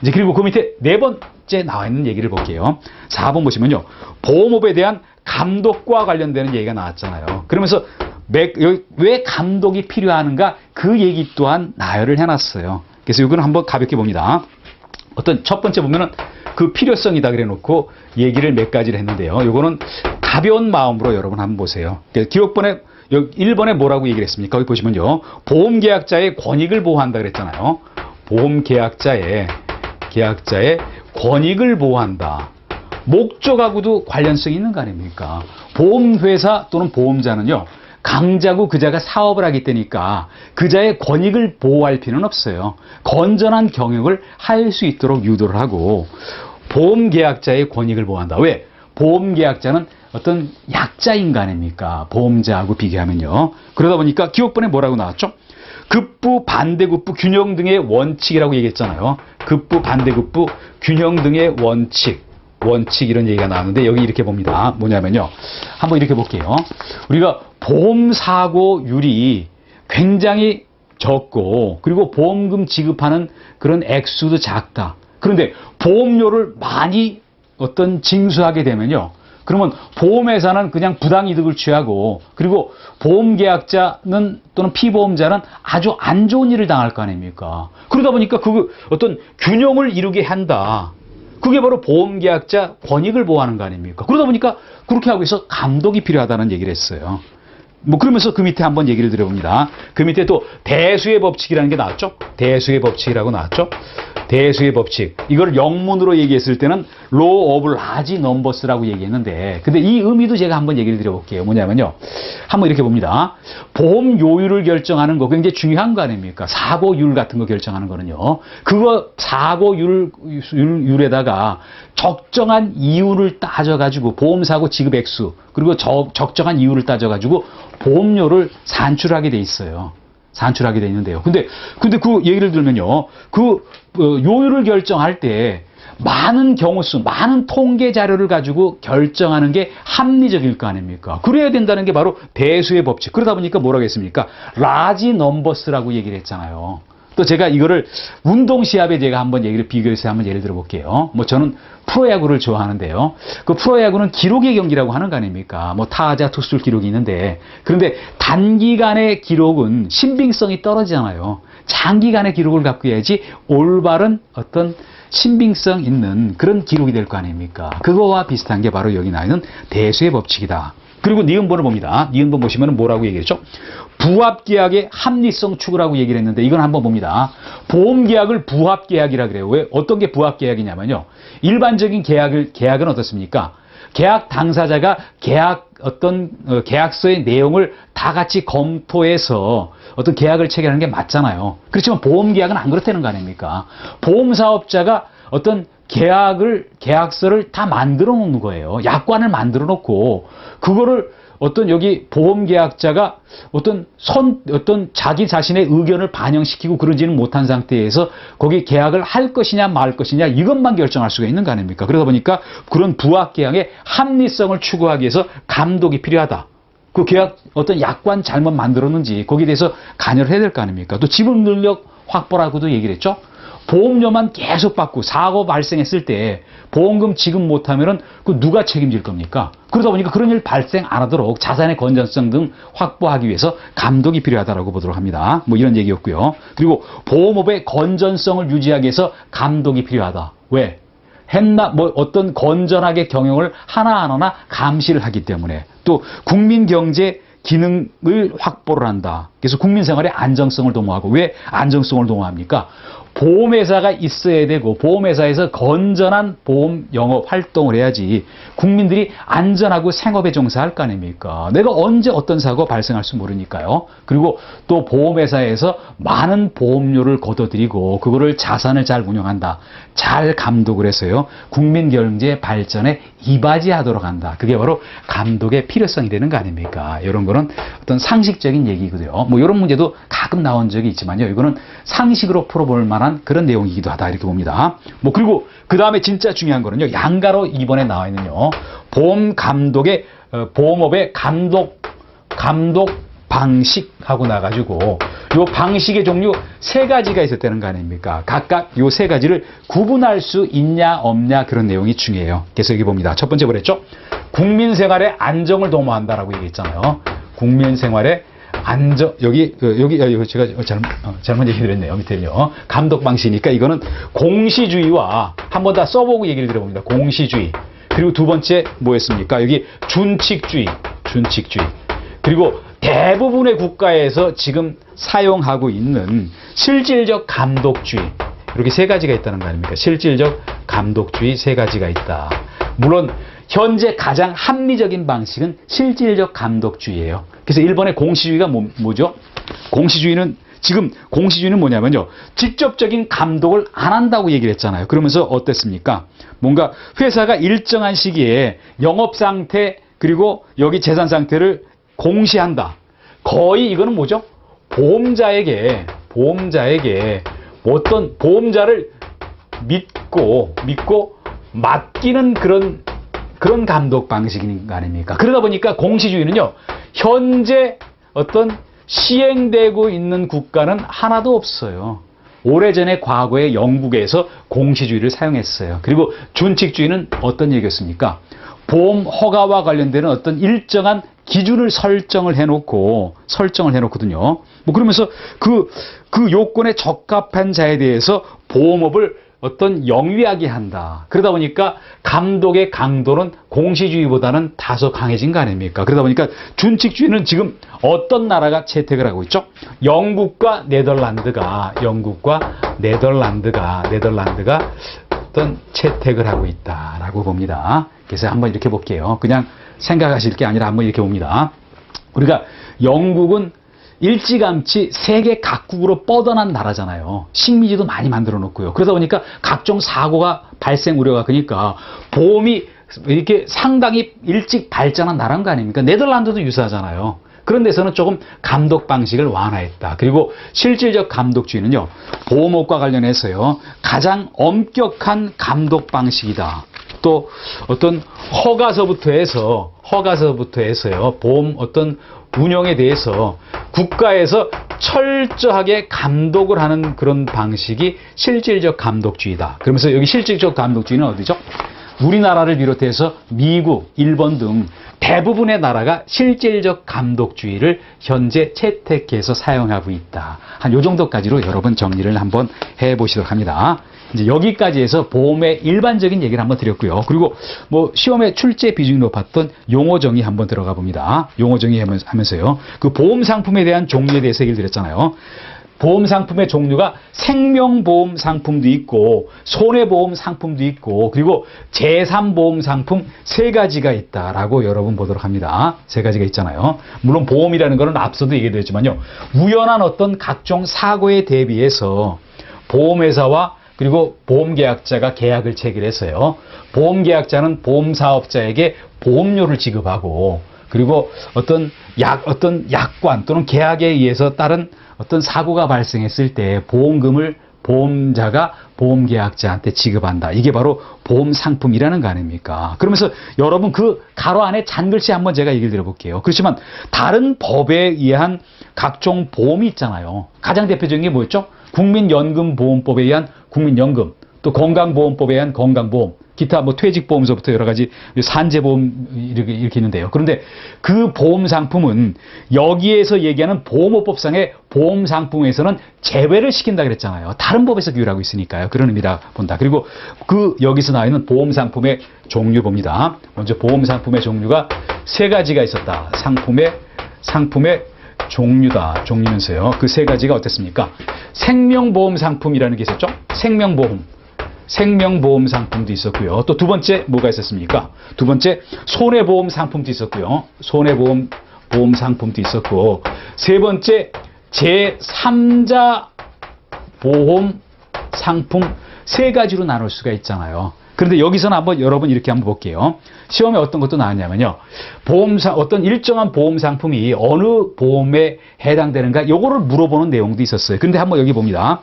이제 그리고 그 밑에 네 번째 나와 있는 얘기를 볼게요. 4번 보시면요. 보험업에 대한 감독과 관련되는 얘기가 나왔잖아요. 그러면서 왜 감독이 필요한가 그 얘기 또한 나열을 해놨어요. 그래서 이거는 한번 가볍게 봅니다. 어떤 첫 번째 보면은 그 필요성이다 그래 놓고 얘기를 몇 가지를 했는데요. 이거는 가벼운 마음으로 여러분 한번 보세요. 기록번에 1번에 뭐라고 얘기를 했습니까? 거기 보시면요. 보험계약자의 권익을 보호한다 그랬잖아요. 보험계약자의 권익을 보호한다. 목적하고도 관련성이 있는 거 아닙니까? 보험회사 또는 보험자는요. 강자고 그자가 사업을 하기 때니까 그자의 권익을 보호할 필요는 없어요. 건전한 경영을 할 수 있도록 유도를 하고 보험계약자의 권익을 보호한다. 왜? 보험계약자는 어떤 약자인 거 아닙니까? 보험자하고 비교하면요. 그러다 보니까 기록번에 뭐라고 나왔죠? 급부, 반대급부, 균형 등의 원칙이라고 얘기했잖아요. 급부, 반대급부, 균형 등의 원칙 이런 얘기가 나왔는데 여기 이렇게 봅니다. 뭐냐면요. 한번 이렇게 볼게요. 우리가 보험사고율이 굉장히 적고 그리고 보험금 지급하는 그런 액수도 작다. 그런데 보험료를 많이 징수하게 되면요. 그러면 보험회사는 그냥 부당이득을 취하고 그리고 보험계약자는 또는 피보험자는 아주 안 좋은 일을 당할 거 아닙니까? 그러다 보니까 균형을 이루게 한다. 그게 바로 보험계약자 권익을 보호하는 거 아닙니까? 그러다 보니까 그렇게 하기 위해서 감독이 필요하다는 얘기를 했어요. 그러면서 그 밑에 한번 얘기를 드려봅니다. 그 밑에 또 대수의 법칙이라는 게 나왔죠? 대수의 법칙이라고 나왔죠? 대수의 법칙. 이걸 영문으로 얘기했을 때는 Law of Large Numbers라고 얘기했는데, 근데 이 의미도 제가 한번 얘기를 드려볼게요. 뭐냐면요. 한번 이렇게 봅니다. 보험료율을 결정하는 거 굉장히 중요한 거 아닙니까? 사고율 같은 거 결정하는 거는요. 그거 사고율에다가 적정한 이유를 따져가지고 보험사고 지급 액수, 그리고 적정한 이유를 따져가지고 보험료를 산출하게 돼 있는데요. 근데 그 얘기를 들면요. 요율을 결정할 때 많은 경우수, 많은 통계 자료를 가지고 결정하는 게 합리적일 거 아닙니까? 그래야 된다는 게 바로 대수의 법칙. 그러다 보니까 뭐라고 했습니까? 라지 넘버스라고 얘기를 했잖아요. 또 제가 이거를 운동시합에 제가 한번 비교해서 한번 예를 들어볼게요. 저는 프로야구를 좋아하는데요. 그 프로야구는 기록의 경기라고 하는 거 아닙니까? 타자, 투수 기록이 있는데, 그런데 단기간의 기록은 신빙성이 떨어지잖아요. 장기간의 기록을 갖고 해야지 올바른 신빙성 있는 그런 기록이 될 거 아닙니까? 그거와 비슷한 게 바로 여기 나와 있는 대수의 법칙이다. 그리고 니은번을 봅니다. 니은번 보시면 뭐라고 얘기했죠? 부합계약의 합리성 추구라고 얘기를 했는데 이건 한번 봅니다. 보험계약을 부합계약이라 그래요. 왜? 어떤 게 부합계약이냐면요. 일반적인 계약은 어떻습니까? 계약 당사자가 계약서의 내용을 다 같이 검토해서 계약을 체결하는 게 맞잖아요. 그렇지만 보험계약은 안 그렇다는 거 아닙니까? 보험사업자가 계약서를 다 만들어 놓는 거예요. 약관을 만들어 놓고, 그거를 여기 보험계약자가 자기 자신의 의견을 반영시키고 그러지는 못한 상태에서 거기 계약을 할 것이냐 말 것이냐 이것만 결정할 수가 있는 거 아닙니까? 그러다 보니까 그런 부합계약의 합리성을 추구하기 위해서 감독이 필요하다. 그 계약 약관 잘못 만들었는지 거기에 대해서 관여를 해야 될 거 아닙니까? 또 지급 능력 확보라고도 얘기를 했죠. 보험료만 계속 받고 사고 발생했을 때 보험금 지급 못하면은 누가 책임질 겁니까? 그러다 보니까 그런 일 발생 안 하도록 자산의 건전성 등 확보하기 위해서 감독이 필요하다라고 보도록 합니다. 이런 얘기였고요. 그리고 보험업의 건전성을 유지하기 위해서 감독이 필요하다. 왜? 건전하게 경영을 하나하나 감시를 하기 때문에, 또 국민 경제 기능을 확보를 한다. 그래서 국민 생활의 안정성을 도모하고, 왜 안정성을 도모합니까? 보험회사가 있어야 되고 보험회사에서 건전한 보험 영업 활동을 해야지 국민들이 안전하고 생업에 종사할 거 아닙니까? 내가 언제 어떤 사고가 발생할 수 모르니까요. 그리고 또 보험회사에서 많은 보험료를 걷어들이고 그거를 자산을 잘 운영한다. 잘 감독을 해서요. 국민 경제 발전에 이바지하도록 한다. 그게 바로 감독의 필요성이 되는 거 아닙니까? 이런 거는 상식적인 얘기거든요. 이런 문제도 가끔 나온 적이 있지만요. 이거는 상식으로 풀어볼 만한 그런 내용이기도 하다 이렇게 봅니다. 그리고 그 다음에 진짜 중요한 거는요. 양가로 이번에 나와 있는요. 보험업의 감독 방식하고 나가지고 요 방식의 종류 세 가지가 있었다는 거 아닙니까? 각각 요 세 가지를 구분할 수 있냐 없냐 그런 내용이 중요해요. 그래서 여기 봅니다. 첫 번째 뭐랬죠? 국민 생활의 안정을 도모한다라고 얘기했잖아요. 국민 생활의 안정, 여기 제가 잘못 얘기 드렸네요. 밑에는요. 감독 방식이니까 이거는 공시주의와 한번 다 써보고 얘기를 드려봅니다. 공시주의. 그리고 두 번째 뭐였습니까? 여기 준칙주의. 그리고 대부분의 국가에서 지금 사용하고 있는 실질적 감독주의. 이렇게 세 가지가 있다는 거 아닙니까? 실질적 감독주의 세 가지가 있다. 물론 현재 가장 합리적인 방식은 실질적 감독주의예요. 그래서 일본의 공시주의가 뭐죠? 공시주의는 뭐냐면요. 직접적인 감독을 안 한다고 얘기를 했잖아요. 그러면서 어땠습니까? 뭔가 회사가 일정한 시기에 영업 상태 그리고 여기 재산 상태를 공시한다. 거의 이거는 뭐죠? 보험자에게 어떤 보험자를 믿고 맡기는 그런 감독 방식인 거 아닙니까? 그러다 보니까 공시주의는요, 현재 어떤 시행되고 있는 국가는 하나도 없어요. 오래전에 과거에 영국에서 공시주의를 사용했어요. 그리고 준칙주의는 어떤 얘기였습니까? 보험 허가와 관련되는 어떤 일정한 기준을 설정을 해놓거든요. 뭐 그러면서 그 요건에 적합한 자에 대해서 보험업을 어떤 영위하게 한다. 그러다 보니까 감독의 강도는 공시주의보다는 다소 강해진 거 아닙니까? 그러다 보니까 준칙주의는 지금 어떤 나라가 채택을 하고 있죠? 영국과 네덜란드가 어떤 채택을 하고 있다라고 봅니다. 그래서 한번 이렇게 볼게요. 그냥 생각하실 게 아니라 한번 이렇게 봅니다. 우리가 영국은 일찌감치 세계 각국으로 뻗어난 나라잖아요. 식민지도 많이 만들어 놓고요. 그러다 보니까 각종 사고가 발생 우려가 크니까 보험이 이렇게 상당히 일찍 발전한 나라인 거 아닙니까? 네덜란드도 유사하잖아요. 그런 데서는 조금 감독 방식을 완화했다. 그리고 실질적 감독주의는요, 보험업과 관련해서요, 가장 엄격한 감독 방식이다. 또 어떤 허가서부터 해서요, 보험 어떤 운영에 대해서 국가에서 철저하게 감독을 하는 그런 방식이 실질적 감독주의다. 그러면서 여기 실질적 감독주의는 어디죠? 우리나라를 비롯해서 미국, 일본 등 대부분의 나라가 실질적 감독주의를 현재 채택해서 사용하고 있다. 한 요 정도까지로 여러분 정리를 한번 해보시도록 합니다. 이제 여기까지 해서 보험의 일반적인 얘기를 한번 드렸고요. 그리고 뭐 시험에 출제 비중이 높았던 용어 정의 한번 들어가 봅니다. 용어 정의 하면서요. 그 보험 상품에 대한 종류에 대해서 얘기를 드렸잖아요. 보험 상품의 종류가 생명보험 상품도 있고 손해보험 상품도 있고 그리고 제3보험 상품 세 가지가 있다라고 여러분 보도록 합니다. 세 가지가 있잖아요. 물론 보험이라는 것은 앞서도 얘기드렸지만요. 우연한 어떤 각종 사고에 대비해서 보험회사와 그리고 보험계약자가 계약을 체결해서요. 보험계약자는 보험사업자에게 보험료를 지급하고 그리고 어떤 약관 또는 계약에 의해서 따른 어떤 사고가 발생했을 때 보험금을 보험자가 보험계약자한테 지급한다. 이게 바로 보험 상품이라는 거 아닙니까? 그러면서 여러분 그 가로 안에 잔글씨 한번 제가 얘기를 드려볼게요. 그렇지만 다른 법에 의한 각종 보험이 있잖아요. 가장 대표적인 게 뭐였죠? 국민연금보험법에 의한 국민연금, 또 건강보험법에 의한 건강보험, 기타 뭐 퇴직보험서부터 여러 가지 산재보험 이렇게 있는데요. 그런데 그 보험 상품은 여기에서 얘기하는 보험업법상의 보험 상품에서는 제외를 시킨다 그랬잖아요. 다른 법에서 규율하고 있으니까요. 그런 의미라 본다. 그리고 그 여기서 나와 있는 보험 상품의 종류 봅니다. 먼저 보험 상품의 종류가 세 가지가 있었다. 상품의 종류면서요. 그 세 가지가 어땠습니까? 생명보험 상품이라는 게 있었죠. 생명보험 상품도 있었고요. 또 두 번째 뭐가 있었습니까? 두 번째 손해보험 상품도 있었고요. 손해보험 상품도 있었고 세 번째 제3자 보험 상품 세 가지로 나눌 수가 있잖아요. 그런데 여기서는 한번 여러분 이렇게 한번 볼게요. 시험에 어떤 것도 나왔냐면요. 어떤 일정한 보험 상품이 어느 보험에 해당되는가 요거를 물어보는 내용도 있었어요. 근데 한번 여기 봅니다.